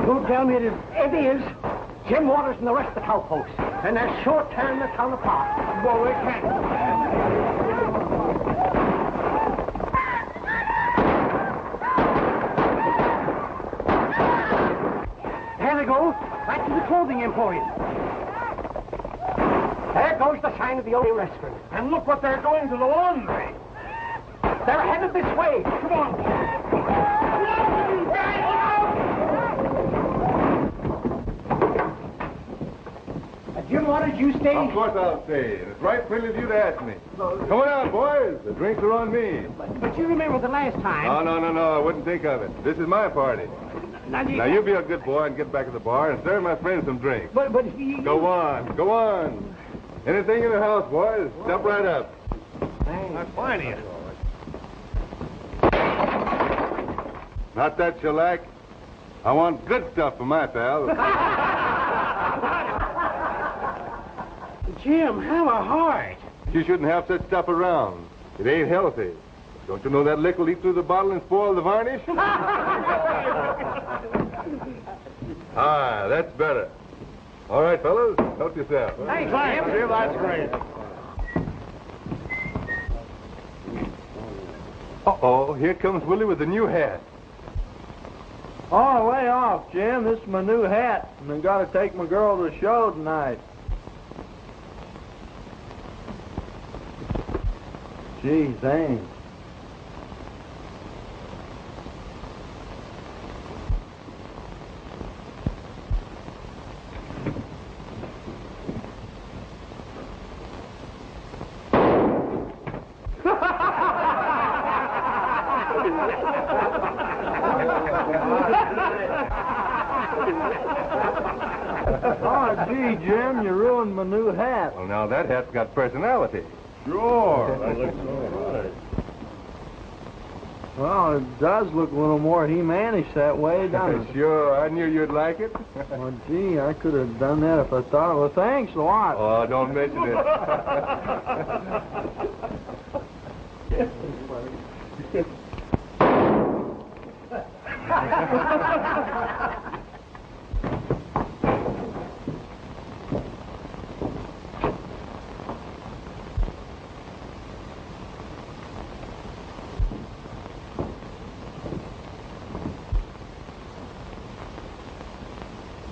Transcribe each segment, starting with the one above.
Go down it is. Jim Waters and the rest of the cowposts. And they're sure tearing the town apart. Well, we can't. There they go. Back to the clothing emporium. There goes the sign of the old restaurant. And look what they're doing to the laundry. They're headed this way. Come on. Jim, what did you stay? Of course I'll stay. It's right friendly of you to ask me. Come on out, boys. The drinks are on me. But you remember the last time. No. I wouldn't think of it. This is my party. Now you be a good boy and get back to the bar and serve my friends some drinks. But he... Go on. Anything in the house, boys, step right up. Thanks. I'm fine here. Not that shellac. I want good stuff for my pals. Jim, have a heart. You shouldn't have such stuff around. It ain't healthy. Don't you know that liquor will eat through the bottle and spoil the varnish? That's better. All right, fellas, help yourself. Thanks, Jim. That's great. Uh-oh, here comes Willie with the new hat. Oh, lay off, Jim. This is my new hat. And I got to take my girl to the show tonight. Gee, thanks. Oh, gee, Jim, you ruined my new hat. Well, now that hat's got personality. Sure. That looks all right. Well, it does look a little more He-manish that way, doesn't it? Sure, I knew you'd like it. Well, gee, I could have done that if I thought. Well, thanks a lot. Oh, don't mention it.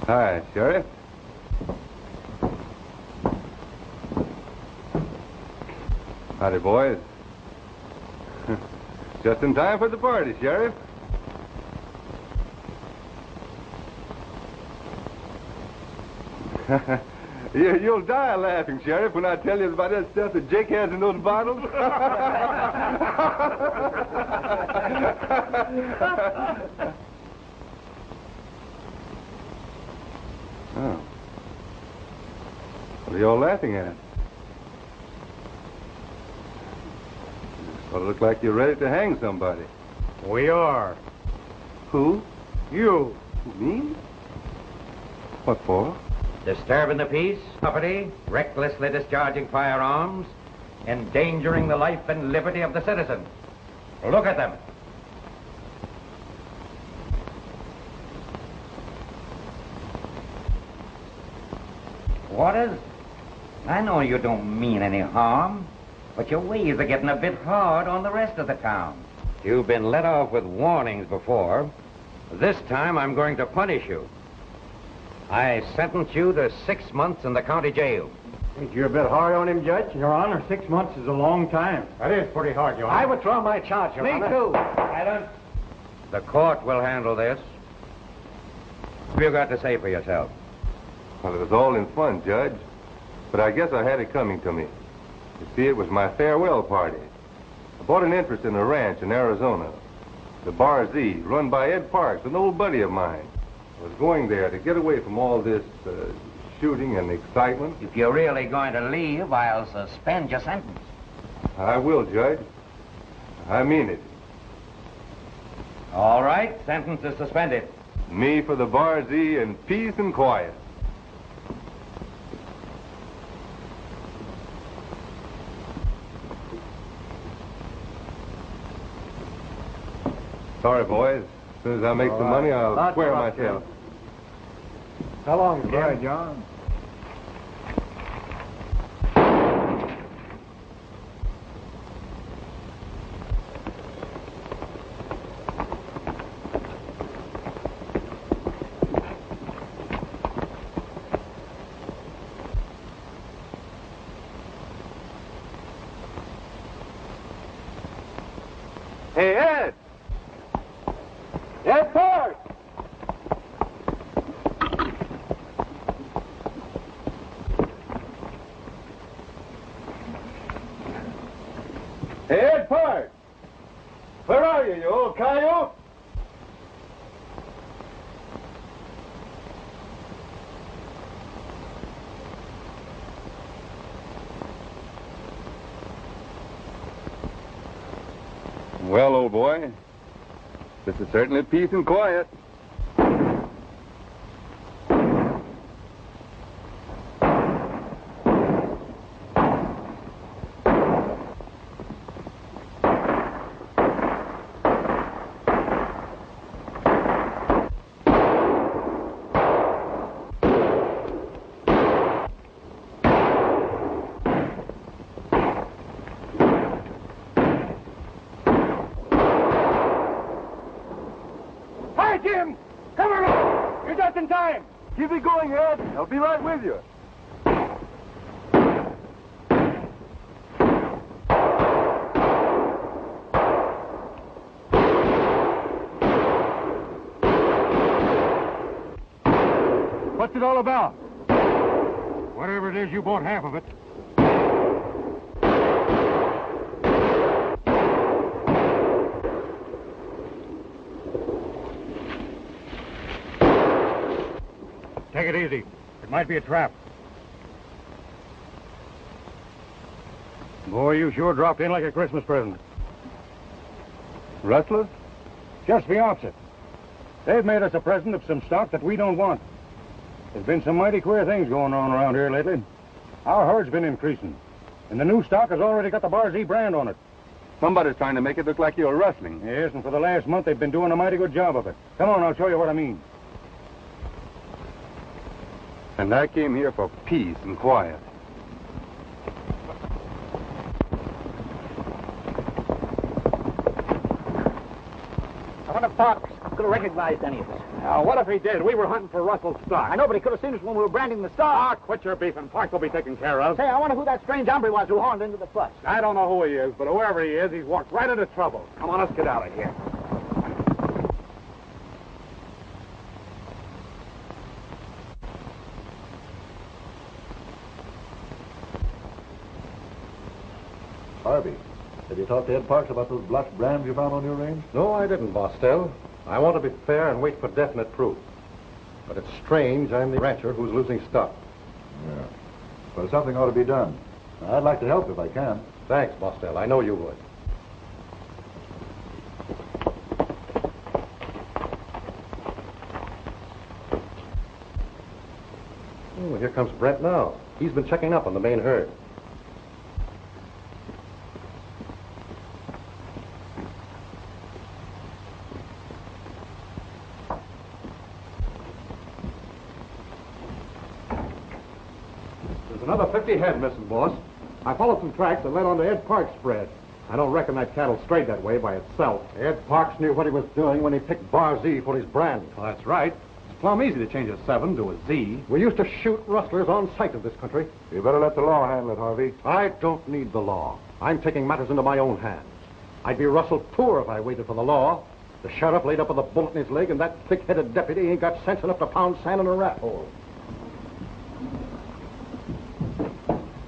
Hi, Sheriff. Howdy, boys. Just in time for the party, Sheriff. You'll die laughing, Sheriff, when I tell you about that stuff that Jake has in those bottles. Oh. What are you all laughing at? Well, it looks like you're ready to hang somebody. We are. Who? You. Me? What for? Disturbing the peace, property, recklessly discharging firearms, endangering the life and liberty of the citizen. Look at them. Waters, I know you don't mean any harm, but your ways are getting a bit hard on the rest of the town. You've been let off with warnings before. This time I'm going to punish you. I sentence you to 6 months in the county jail. Think you're a bit hard on him, Judge? Your Honor, 6 months is a long time. That is pretty hard, Your Honor. I withdraw my charge, Your Honor. Me too. Silence. The court will handle this. What have you got to say for yourself? Well, it was all in fun, Judge. But I guess I had it coming to me. You see, it was my farewell party. I bought an interest in a ranch in Arizona. The Bar Z, run by Ed Parks, an old buddy of mine. I was going there to get away from all this shooting and excitement. If you're really going to leave, I'll suspend your sentence. I will, Judge. I mean it. All right, sentence is suspended. Me for the Bar Z and peace and quiet. Sorry, boys. As soon as I make some money, I'll swear myself. How long, Kim? Goodbye, John. Hey, Ed! Ed Park! Hey, Ed Park! Where are you old coyote? Well, old boy, this is certainly peace and quiet. Jim! Come around! You're just in time! Keep it going, Ed. I'll be right with you. What's it all about? Whatever it is, you bought half of it. Take it easy. It might be a trap. Boy, you sure dropped in like a Christmas present. Rustlers? Just the opposite. They've made us a present of some stock that we don't want. There's been some mighty queer things going on around here lately. Our herd's been increasing, and the new stock has already got the Bar Z brand on it. Somebody's trying to make it look like you're rustling. Yes, and for the last month they've been doing a mighty good job of it. Come on, I'll show you what I mean. And I came here for peace and quiet. I wonder if Fox could have recognized any of us. Now, what if he did? We were hunting for Russell's stock. I know, but he could have seen us when we were branding the stock. Quit your beef and Park will be taken care of. Say, I wonder who that strange hombre was who horned into the fuss. I don't know who he is, but whoever he is, he's walked right into trouble. Come on, let's get out of here. Harvey, have you talked to Ed Parks about those blotched brands you found on your range? No, I didn't, Bostell. I want to be fair and wait for definite proof. But it's strange I'm the rancher who's losing stock. Yeah. Well, something ought to be done. I'd like to help if I can. Thanks, Bostell. I know you would. Oh, here comes Brent now. He's been checking up on the main herd. Another 50 head missing, boss. I followed some tracks that led on to Ed Park's spread. I don't reckon that cattle strayed that way by itself. Ed Parks knew what he was doing when he picked Bar Z for his brand. Well, that's right. It's plumb easy to change a 7 to a Z. We used to shoot rustlers on sight in this country. You better let the law handle it, Harvey. I don't need the law. I'm taking matters into my own hands. I'd be rustled poor if I waited for the law. The sheriff laid up with a bullet in his leg, and that thick-headed deputy ain't got sense enough to pound sand in a rat hole.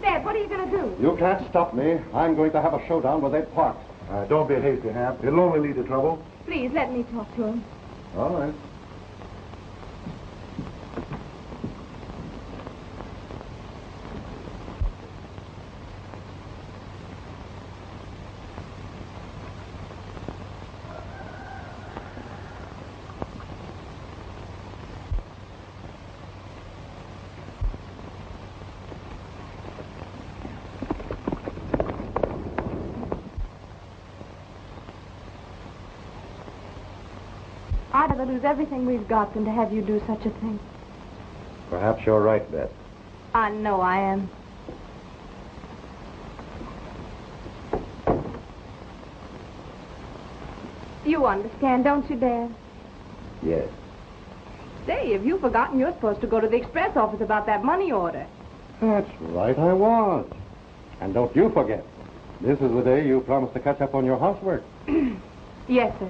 Dad, what are you going to do? You can't stop me. I'm going to have a showdown with Ed Parks. Don't be hasty, Hamp. It'll only lead to trouble. Please, let me talk to him. All right. I'd rather lose everything we've got than to have you do such a thing. Perhaps you're right, Beth. I know I am. You understand, don't you, Dad? Yes. Say, have you forgotten you're supposed to go to the express office about that money order? That's right, I was. And don't you forget, this is the day you promised to catch up on your housework. Yes, sir.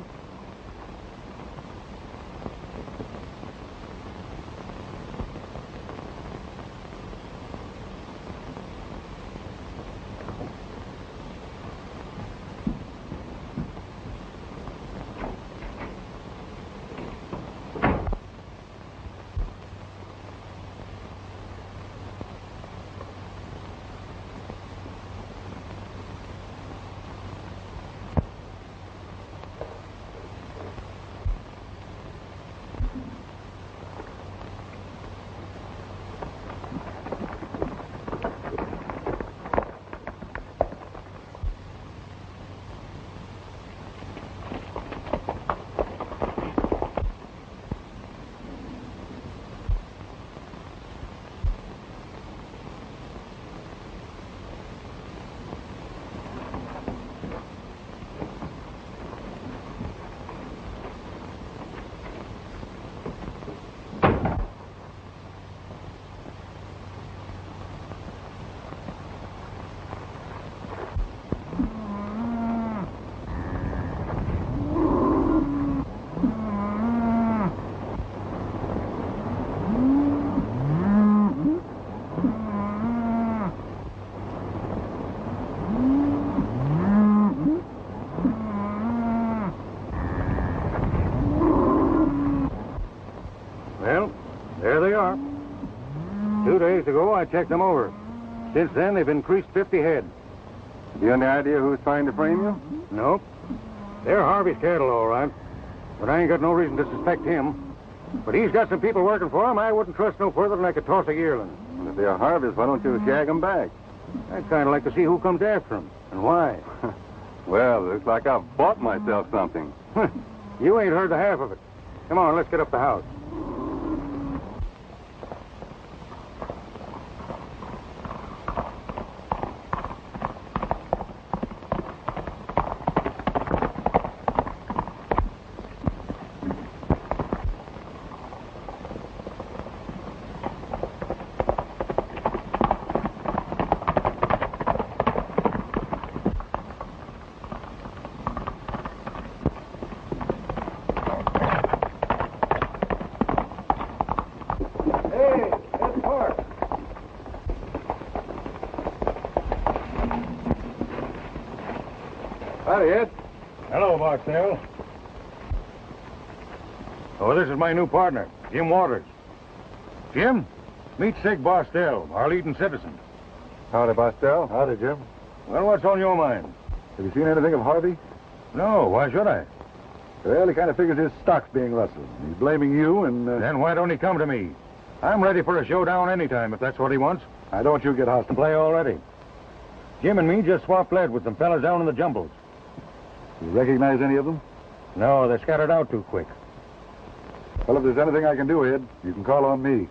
Well, there they are. 2 days ago, I checked them over. Since then, they've increased 50 head. Have you any idea who's trying to frame you? Nope. They're Harvey's cattle, all right. But I ain't got no reason to suspect him. But he's got some people working for him I wouldn't trust no further than I could toss a yearling. Well, if they're Harvey's, why don't you shag them back? I'd kind of like to see who comes after him and why. Well, looks like I've bought myself something. You ain't heard the half of it. Come on, let's get up the house. Howdy, Ed. Hello, Bostell. Oh, this is my new partner, Jim Waters. Jim, meet Sig Bostell, our leading citizen. Howdy, Bostell. Howdy, Jim. Well, what's on your mind? Have you seen anything of Harvey? No, why should I? Well, he kind of figures his stock's being rustled. He's blaming you and... Then why don't he come to me? I'm ready for a showdown anytime, if that's what he wants. Now, don't you get hostile. Play already. Jim and me just swapped lead with some fellas down in the jumbles. You recognize any of them? No, they scattered out too quick. Well, if there's anything I can do, Ed, you can call on me.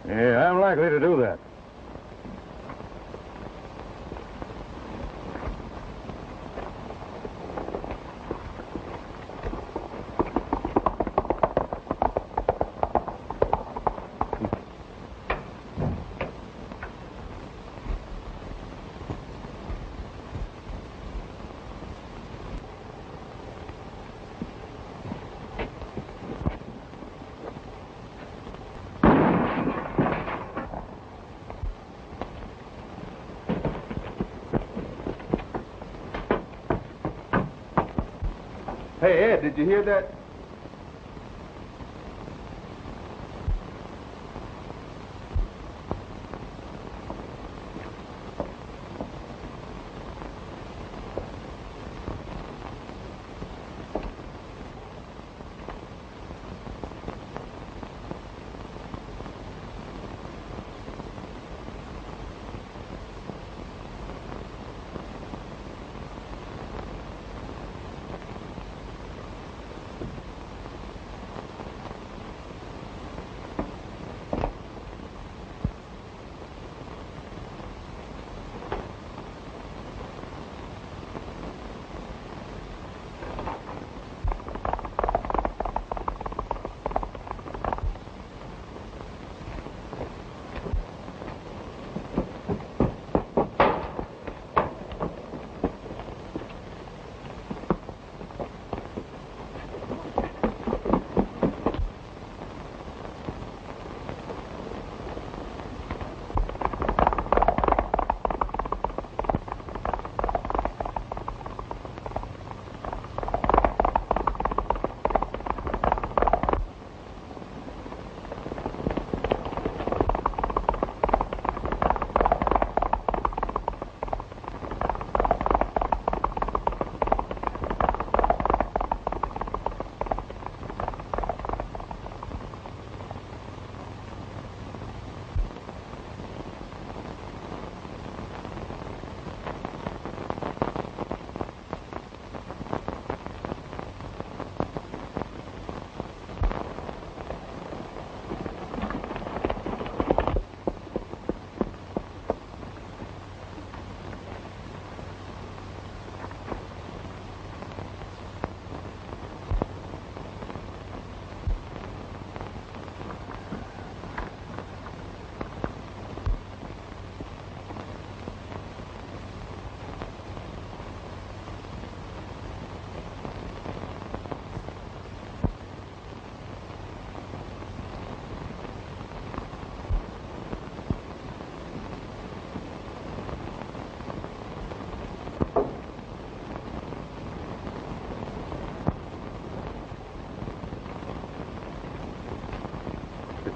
Yeah, I'm likely to do that. Hey, Ed, did you hear that?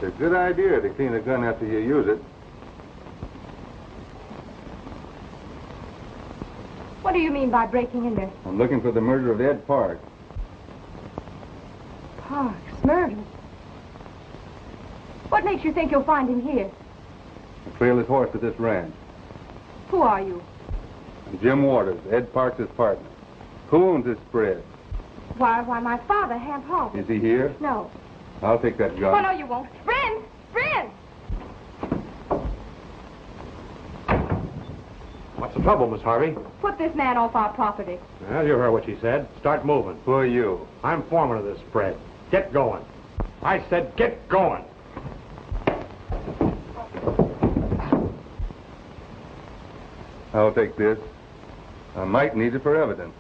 It's a good idea to clean a gun after you use it. What do you mean by breaking in there? I'm looking for the murder of Ed Parks. Parks, murdered. What makes you think you'll find him here? I trailed his horse to this ranch. Who are you? I'm Jim Waters, Ed Parks' partner. Who owns this spread? Why, my father, Hamp Harvey. Is he here? No. I'll take that gun. Oh, no, you won't. Brent! Brent! What's the trouble, Miss Harvey? Put this man off our property. Well, you heard what she said. Start moving. Who are you? I'm foreman of this spread. Get going. I said get going. I'll take this. I might need it for evidence.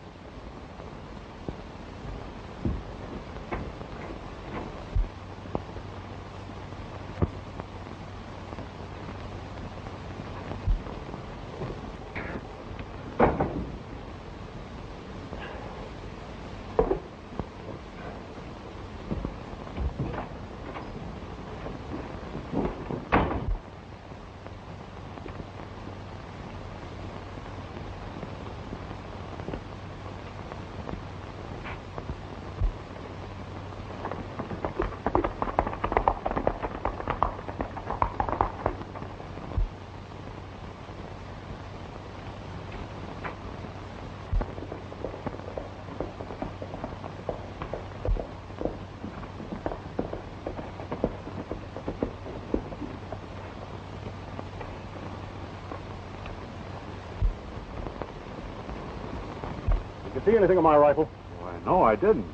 See anything of my rifle? Why, no, I didn't.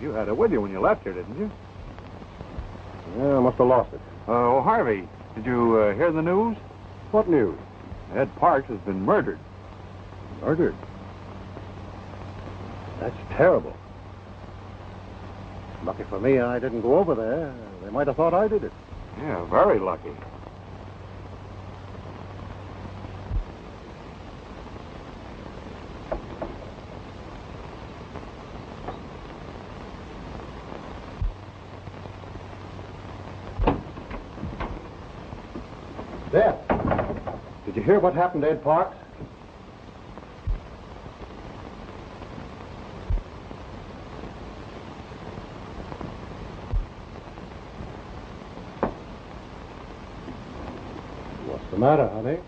You had it with you when you left here, didn't you? Yeah, I must have lost it. Oh, Harvey, did you hear the news? What news? Ed Parks has been murdered. Murdered? That's terrible. Lucky for me, I didn't go over there. They might have thought I did it. Yeah, very lucky. Beth, did you hear what happened to Ed Parks? What's the matter, honey?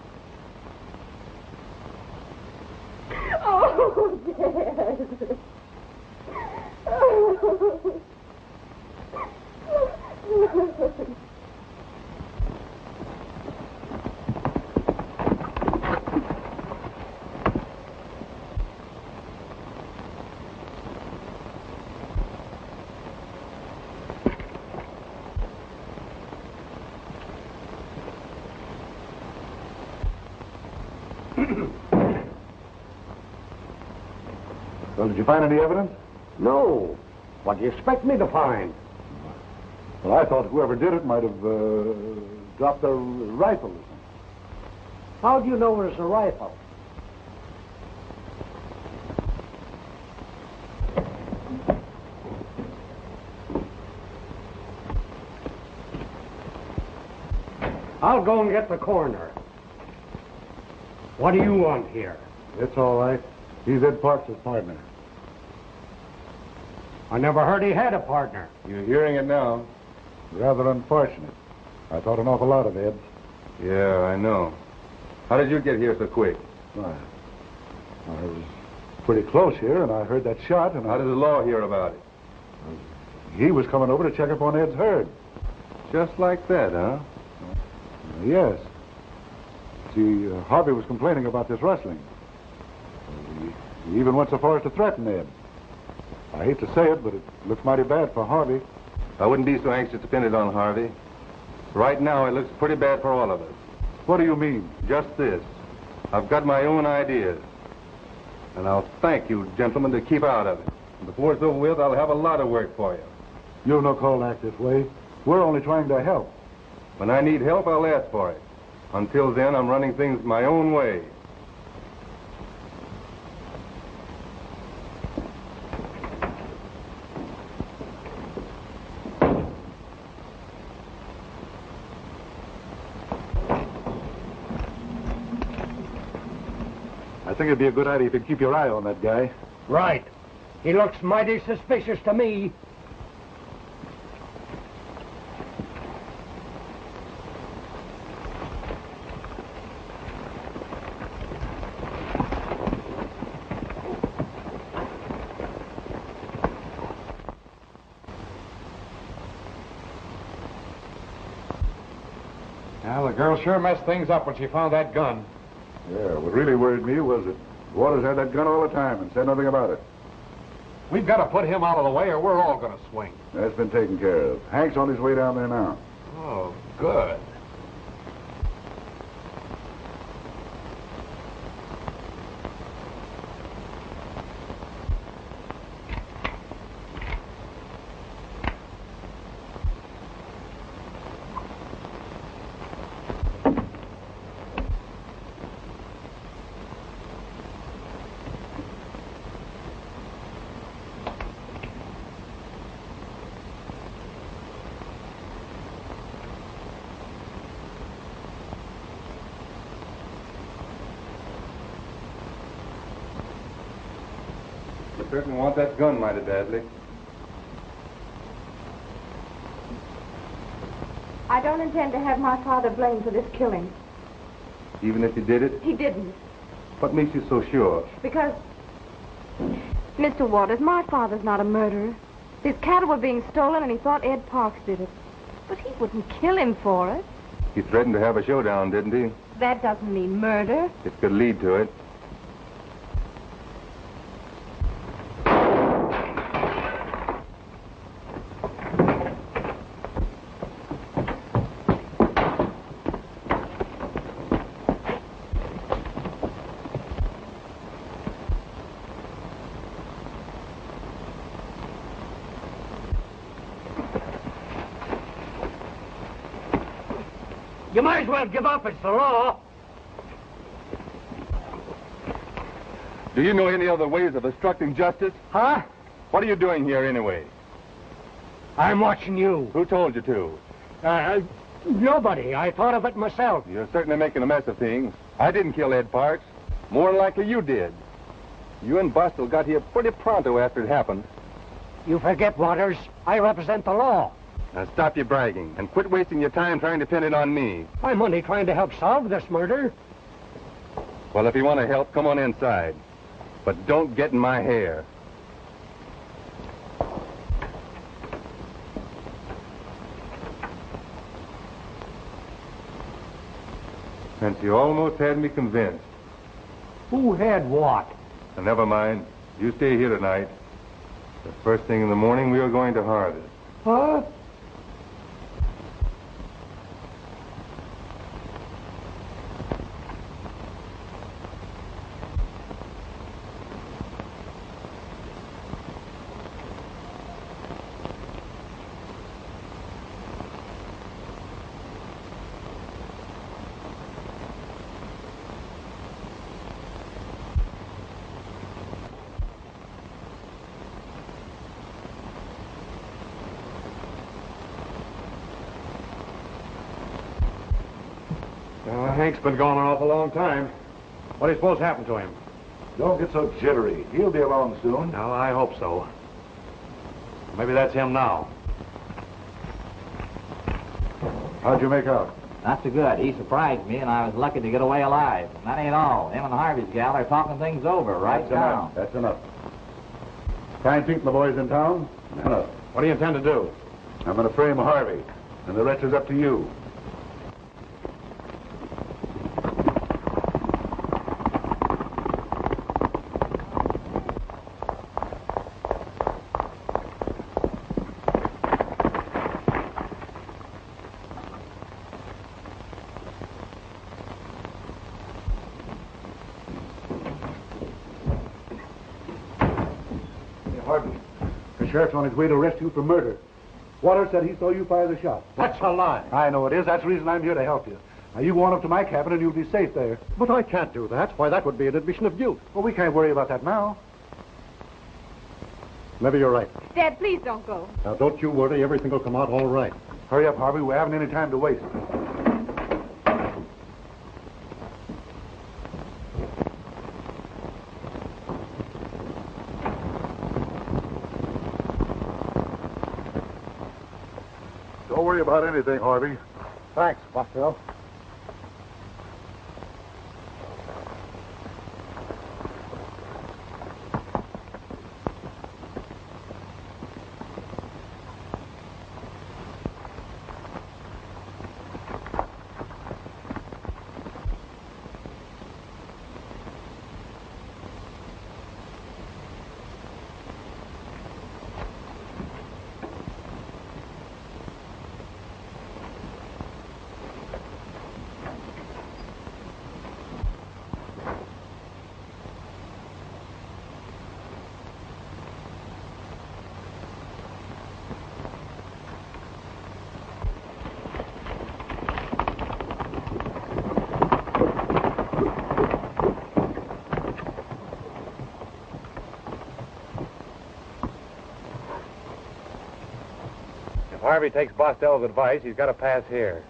Oh, Dad. Oh. Well, did you find any evidence? No. What do you expect me to find? Well, I thought whoever did it might have dropped their rifle or something. How do you know it was a rifle? I'll go and get the coroner. What do you want here? It's all right. He's Ed Parks' partner. I never heard he had a partner. You're hearing it now. Rather unfortunate. I thought an awful lot of Ed's. Yeah, I know. How did you get here so quick? I was pretty close here, and I heard that shot, and How did the law hear about it? he was coming over to check up on Ed's herd. Just like that, huh? Yes. See, Harvey was complaining about this rustling. He even went so far as to threaten Ed. I hate to say it, but it looks mighty bad for Harvey. I wouldn't be so anxious to pin it on Harvey. Right now, it looks pretty bad for all of us. What do you mean? Just this. I've got my own ideas. And I'll thank you, gentlemen, to keep out of it. And before it's over with, I'll have a lot of work for you. You've no call to act this way. We're only trying to help. When I need help, I'll ask for it. Until then, I'm running things my own way. think it'd be a good idea if you'd keep your eye on that guy. Right. He looks mighty suspicious to me. Well, the girl sure messed things up when she found that gun. Yeah, what really worried me was that Waters had that gun all the time and said nothing about it. We've got to put him out of the way or we're all going to swing. That's been taken care of. Hank's on his way down there now. Oh, good. You certainly want that gun mighty badly. I don't intend to have my father blamed for this killing. Even if you did it? He didn't. What makes you so sure? Because, Mr. Waters, my father's not a murderer. His cattle were being stolen and he thought Ed Parks did it. But he wouldn't kill him for it. He threatened to have a showdown, didn't he? That doesn't mean murder. It could lead to it. You might as well give up. It's the law. Do you know any other ways of obstructing justice? Huh? What are you doing here anyway? I'm watching you. Who told you to? Nobody. I thought of it myself. You're certainly making a mess of things. I didn't kill Ed Parks. More than likely you did. You and Bostell got here pretty pronto after it happened. You forget, Waters. I represent the law. Now stop your bragging and quit wasting your time trying to pin it on me. I'm only trying to help solve this murder. Well, if you want to help, come on inside. But don't get in my hair. Since you almost had me convinced. Who had what? Now, never mind. You stay here tonight. The first thing in the morning, we are going to harvest. Huh? Hank's been gone an awful long time. What do you suppose happened to him? Don't get so jittery. He'll be along soon. No, I hope so. Maybe that's him now. How'd you make out? Not so good. He surprised me, and I was lucky to get away alive. And that ain't all. Him and Harvey's gal are talking things over right That's now. enough. That's enough. Find Pete and the boys in town? Enough. What do you intend to do? I'm going to frame Harvey, and the rest is up to you. The sheriff's on his way to arrest you for murder. Waters said he saw you fire the shot. That's a lie. I know it is. That's the reason I'm here to help you. Now, you go on up to my cabin and you'll be safe there. But I can't do that. Why, that would be an admission of guilt. Well, we can't worry about that now. Maybe you're right. Dad, please don't go. Now, don't you worry. Everything will come out all right. Hurry up, Harvey. We haven't any time to waste. Don't worry about anything, Harvey. Thanks, Bostell. If Harvey takes Bostell's advice, he's got to pass here.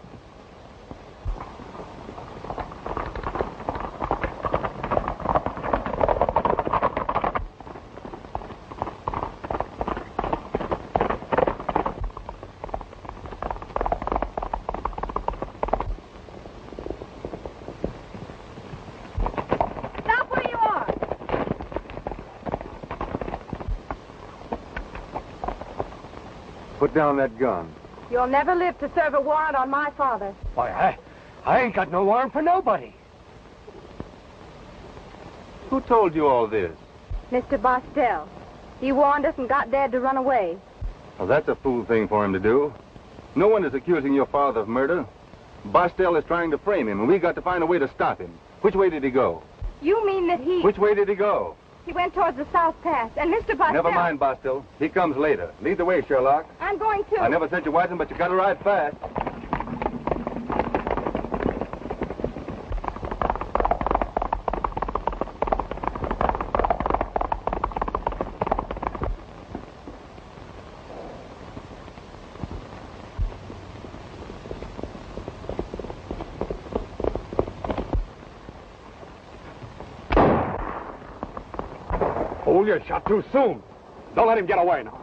Stop where you are. Put down that gun. You'll never live to serve a warrant on my father. Why, I ain't got no warrant for nobody. Who told you all this? Mr. Bostell. He warned us and got Dad to run away. Well, that's a fool thing for him to do. No one is accusing your father of murder. Bostell is trying to frame him, and we got to find a way to stop him. Which way did he go? You mean that he... Which way did he go? He went towards the South Pass, and Mr. Bostell... Never mind, Bostell. He comes later. Lead the way, Sherlock. I'm going to. I never said you wasn't, but you got to ride fast. Oh, you shot too soon. Don't let him get away now.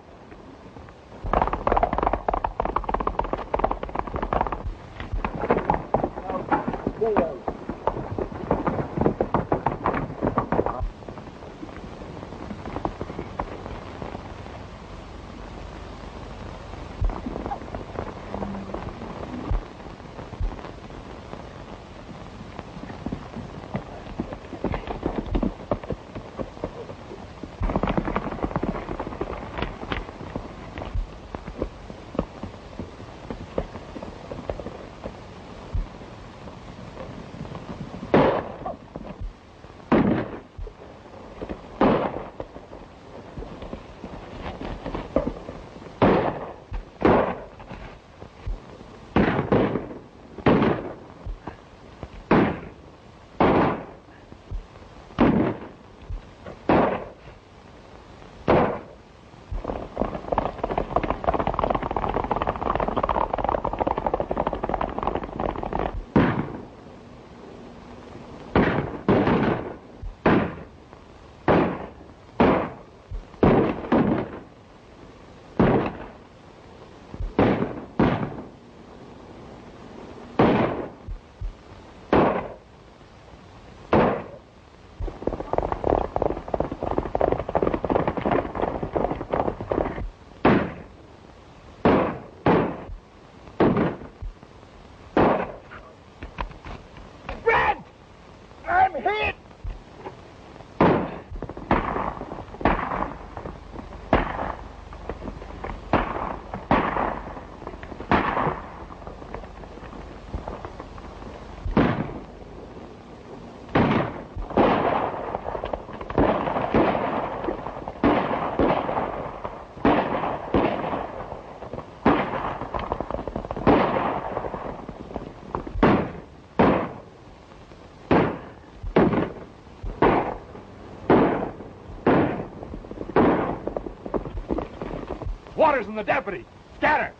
Waters and the deputy. Scatter!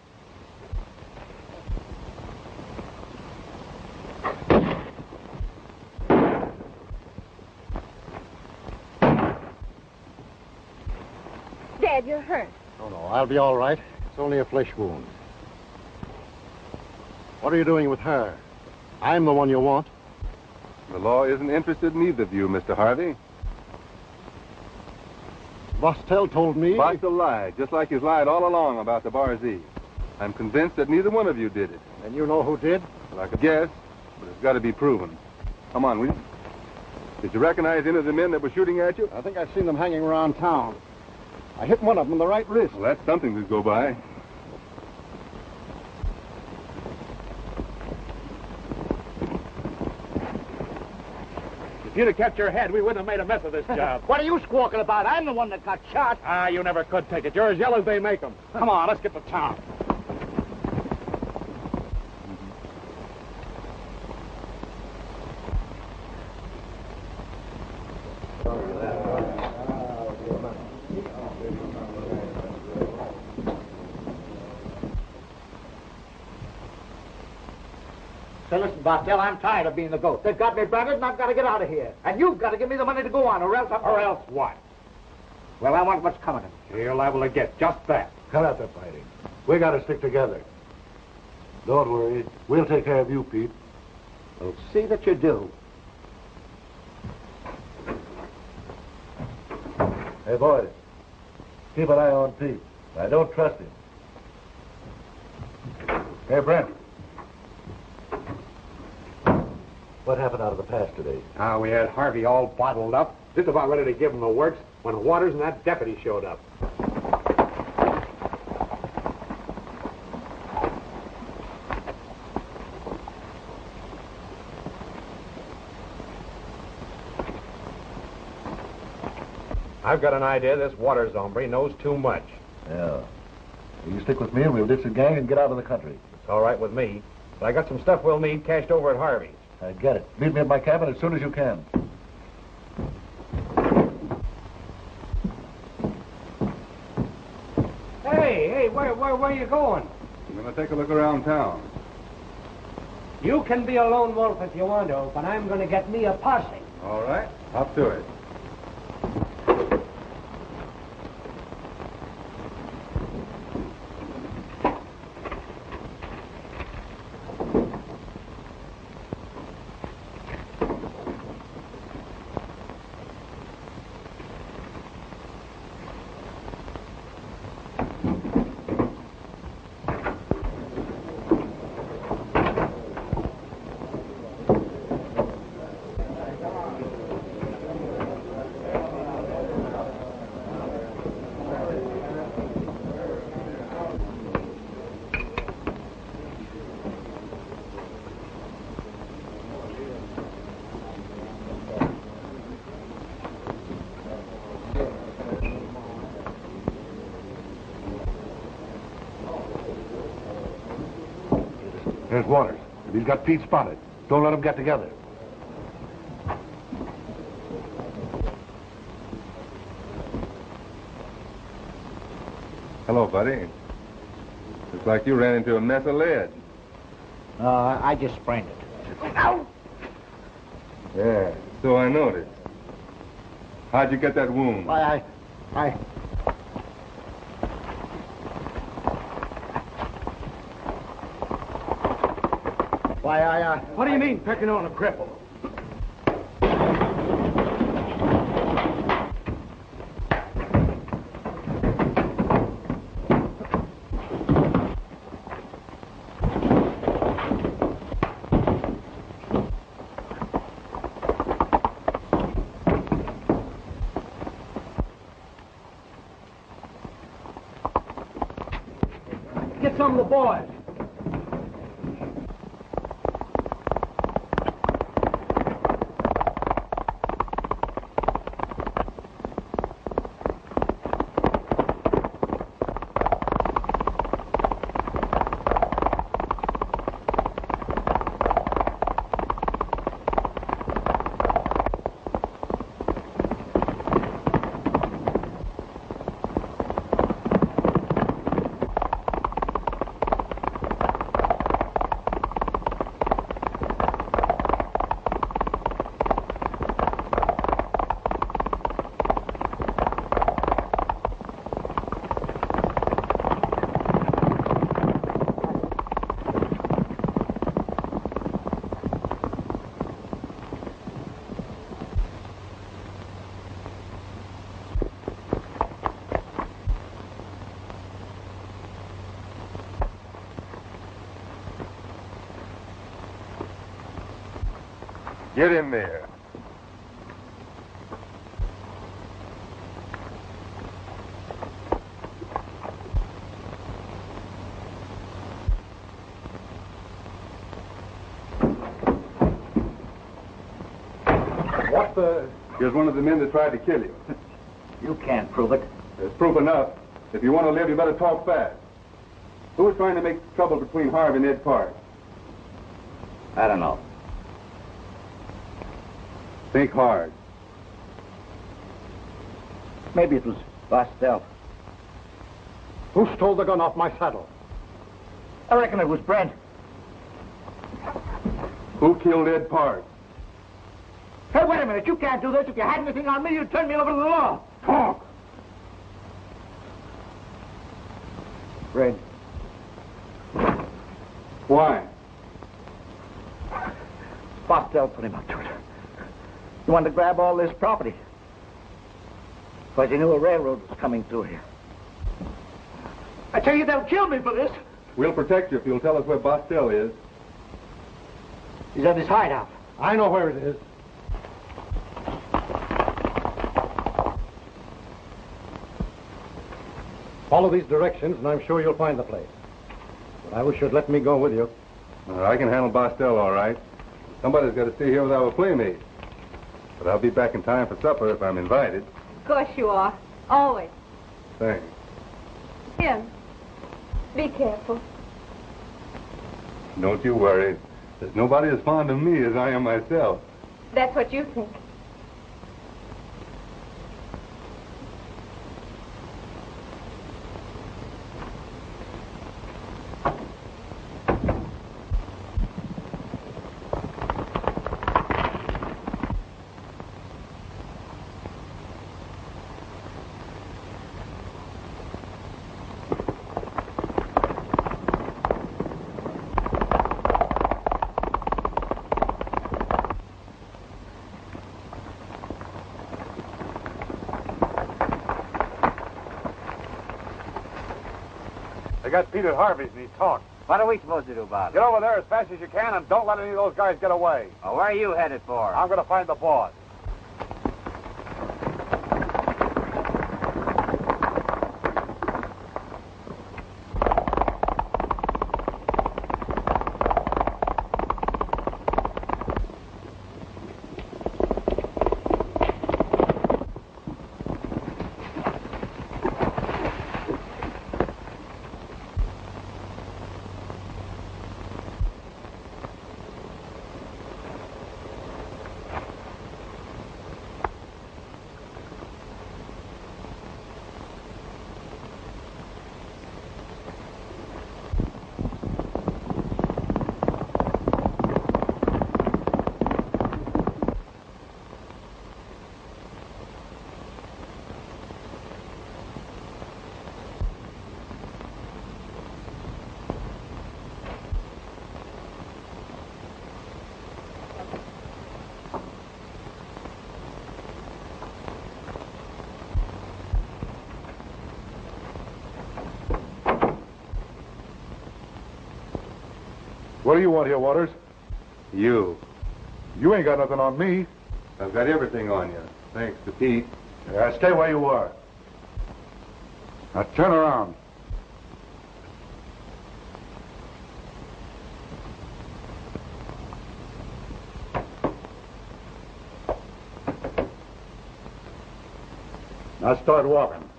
Dad, you're hurt. Oh, no, I'll be all right. It's only a flesh wound. What are you doing with her? I'm the one you want. The law isn't interested in either of you, Mr. Harvey. Bostell told me... Bostell lied, just like he's lied all along about the Barzee. I'm convinced that neither one of you did it. And you know who did? Well, I could guess, but it's got to be proven. Come on, will you? Did you recognize any of the men that were shooting at you? I think I've seen them hanging around town. I hit one of them in the right wrist. Well, that's something to go by. If you'd have kept your head, we wouldn't have made a mess of this job. What are you squawking about? I'm the one that got shot. Ah, you never could take it. You're as yellow as they make them. Come on, let's get to town. Say, listen, Bostell, I'm tired of being the goat. They've got me branded, and I've got to get out of here. And you've got to give me the money to go on, or else Or else what? Well, I want what's coming to me. You're liable to get just that. Cut out the fighting. We got to stick together. Don't worry. We'll take care of you, Pete. Well, see that you do. Hey, boys. Keep an eye on Pete. I don't trust him. Hey, Brent. What happened out of the pass today? We had Harvey all bottled up, just about ready to give him the works, when Waters and that deputy showed up. I've got an idea this Waters hombre knows too much. Yeah. You stick with me and we'll ditch the gang and get out of the country. It's all right with me, but I got some stuff we'll need cashed over at Harvey's. I get it. Meet me at my cabin as soon as you can. Hey, where are you going? I'm going to take a look around town. You can be a lone wolf if you want to, but I'm going to get me a posse. All right, up to it. There's Waters. He's got Pete spotted. Don't let them get together. Hello, buddy. Looks like you ran into a mess of lead. I just sprained it. Ow! Yeah, so I noticed. How'd you get that wound? I... What do you mean, picking on a cripple? Get some of the boys. Get in there. What the... Here's one of the men that tried to kill you. You can't prove it. There's proof enough. If you want to live, you better talk fast. Who was trying to make trouble between Harvey and Ed Park? I don't know. Think hard. Maybe it was Bostell. Who stole the gun off my saddle? I reckon it was Brent. Who killed Ed Park? Hey, wait a minute. You can't do this. If you had anything on me, you'd turn me over to the law. Talk! Brent. Why? Bostell put him up to it. He wanted to grab all this property. Because he knew a railroad was coming through here. I tell you, they'll kill me for this. We'll protect you if you'll tell us where Bostell is. He's at his hideout. I know where it is. Follow these directions, and I'm sure you'll find the place. But I wish you'd let me go with you. I can handle Bostell all right. Somebody's got to stay here with our playmate. But I'll be back in time for supper if I'm invited. Of course you are. Always. Thanks. Jim, be careful. Don't you worry. There's nobody as fond of me as I am myself. That's what you think. Got Pete at Harvey's and he talked. What are we supposed to do about it? Get over there as fast as you can and don't let any of those guys get away. Well, where are you headed for? I'm going to find the boss. What do you want here, Waters? You. You ain't got nothing on me. I've got everything on you, thanks to Pete. Yeah, stay where you are. Now turn around. Now start walking.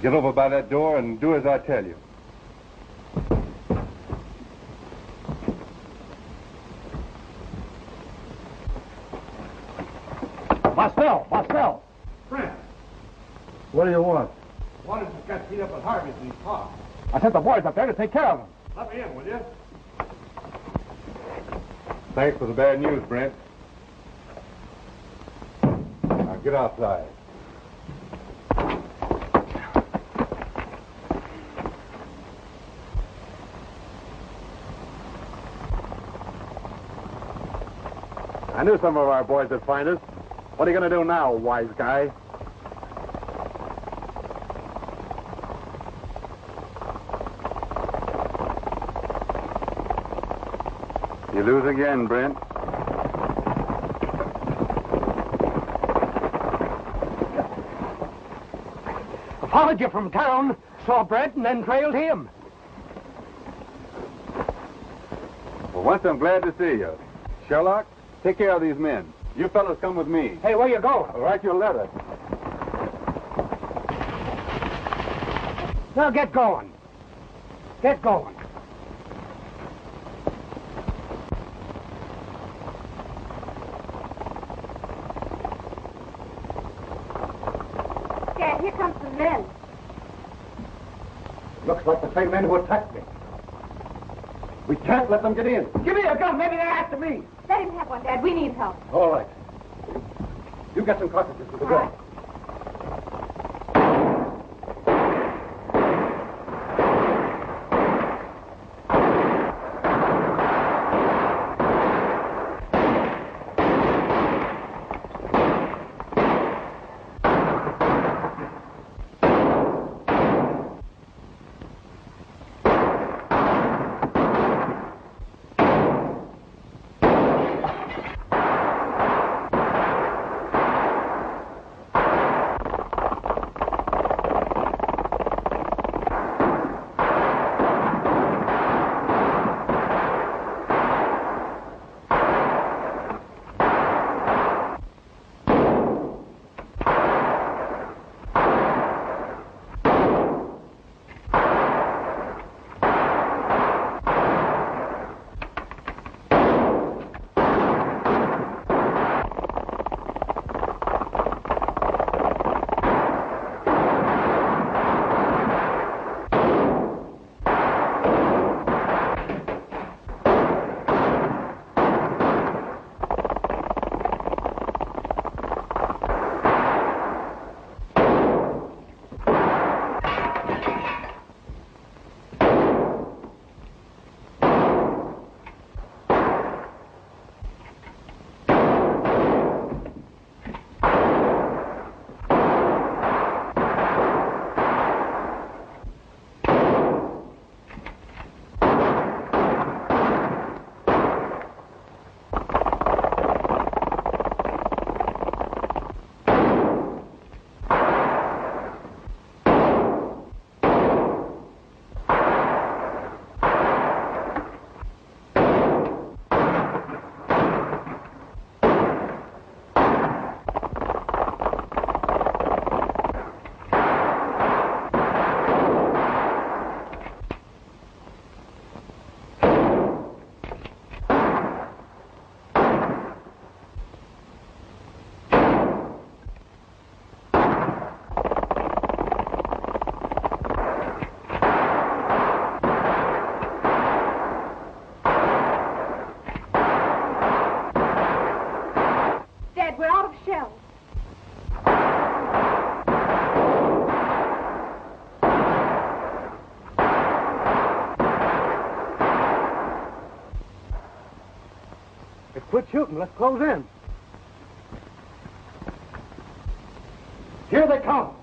Get over by that door and do as I tell you. Waters has got beat up at Harvey's and he's caught. I sent the boys up there to take care of him. Let me in, will you? Thanks for the bad news, Brent. Now get outside. I knew some of our boys would find us. What are you going to do now, wise guy? You lose again, Brent. I followed you from town, saw Brent, and then trailed him. Well, once I'm glad to see you. Sherlock, take care of these men. You fellas come with me. Hey, where you going? I'll write you a letter. Now get going. Get going. Dad, here comes the men. Looks like the same men who attacked me. We can't let them get in. Give me a gun. Maybe they're after me. Let him have one, Dad. We need help. All right. You get some cartridges for the gun. Quit shooting. Let's close in. Here they come.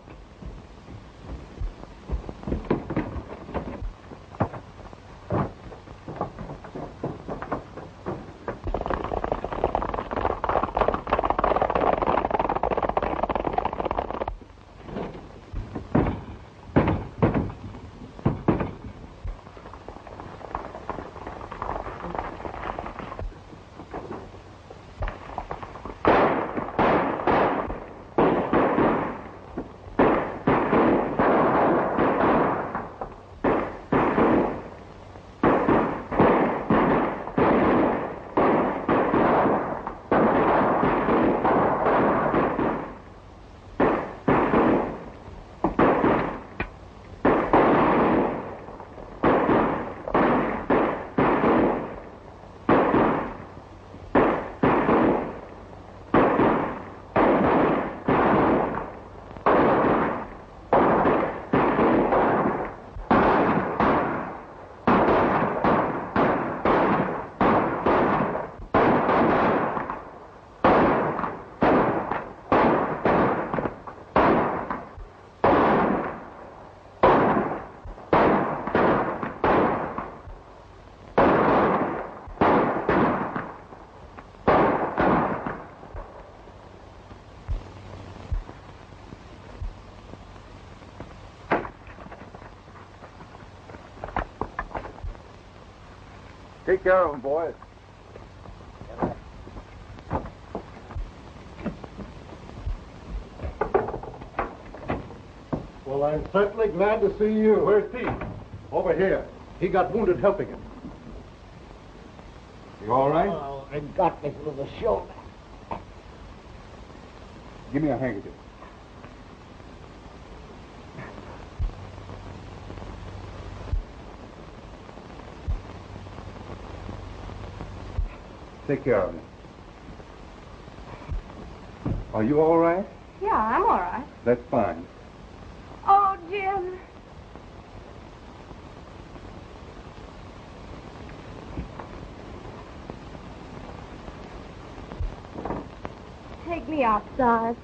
Take care of him, boys. Well, I'm certainly glad to see you. Where's Pete? Over here. He got wounded helping him. You all right? Oh, I got me through the shoulder. Give me a handkerchief. Take care of me. Are you all right? Yeah, I'm all right. That's fine. Oh, Jim. Take me outside.